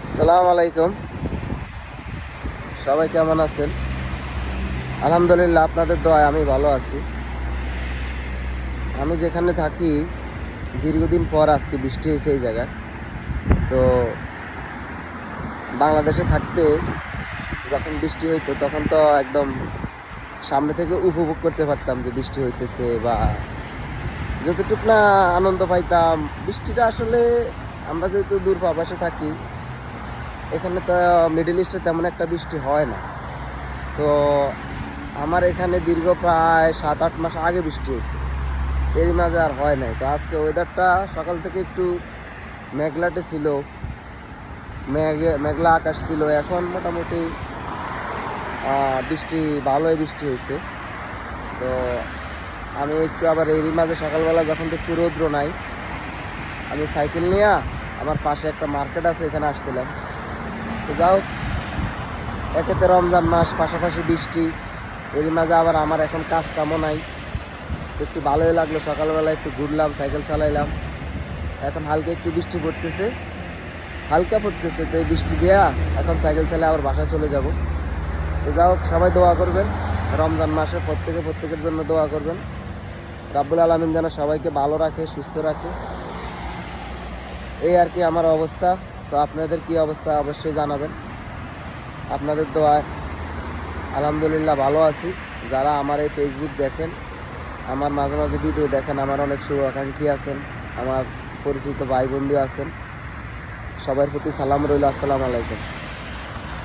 আসসালামু আলাইকুম। সবাই কেমন আছেন? আলহামদুলিল্লাহ, আপনাদের দোয়ায় আমি ভালো আছি। আমি যেখানে থাকি দীর্ঘদিন পর আজকে বৃষ্টি হয়েছে এই জায়গায়। তো বাংলাদেশে থাকতে যখন বৃষ্টি হইতো তখন তো একদম সামনে থেকে উপভোগ করতে পারতাম যে বৃষ্টি হইতেছে, বা যতটুকু না আনন্দ পাইতাম। বৃষ্টিটা আসলে আমরা যেহেতু দূর প্রবাসে থাকি, এখানে তো মিডল ইস্টে তেমন একটা বৃষ্টি হয় না। তো আমার এখানে দীর্ঘ প্রায় 7-8 মাস আগে বৃষ্টি হয়েছে, এরই মাঝে আর হয় নাই। তো আজকে ওয়েদারটা সকাল থেকে একটু মেঘলাটে ছিল, মেঘলা আকাশ ছিল। এখন মোটামুটি বৃষ্টি, ভালোই বৃষ্টি হয়েছে। তো আমি একটু আবার এরই মাঝে সকালবেলা যখন দেখছি রৌদ্র নাই, আমি সাইকেল নিয়ে আমার পাশে একটা মার্কেট আছে, এখানে আসছিলাম। তো যাও, একেতে রমজান মাস, পাশাপাশি বৃষ্টি, এরই মাঝে আবার আমার এখন কাজ কামও নাই। একটু ভালোই লাগলো, সকালবেলা একটু ঘুরলাম, সাইকেল চালাইলাম। এখন হালকা একটু বৃষ্টি পড়তেছে, হালকা পড়তেছে। তো এই বৃষ্টি দেয়া এখন সাইকেল চালিয়ে আবার বাসায় চলে যাব। তো যাই হোক, সবাই দোয়া করবেন, রমজান মাসে প্রত্যেকের জন্য দোয়া করবেন। রাব্বুল আলামিন যেন সবাইকে ভালো রাখে, সুস্থ রাখে। এই আর কি আমার অবস্থা। তো আপনাদের কি অবস্থা অবশ্যই জানাবেন। আপনাদের দোয়ায় আলহামদুলিল্লাহ ভালো আছি। যারা আমার এই ফেসবুক দেখেন, আমার মাঝে মাঝে ভিডিও দেখেন, আমার অনেক শুভাকাঙ্ক্ষী আছেন, আমার পরিচিত ভাই বন্ধু আছেন, সবার প্রতি সালাম রইল। আসসালামু আলাইকুম।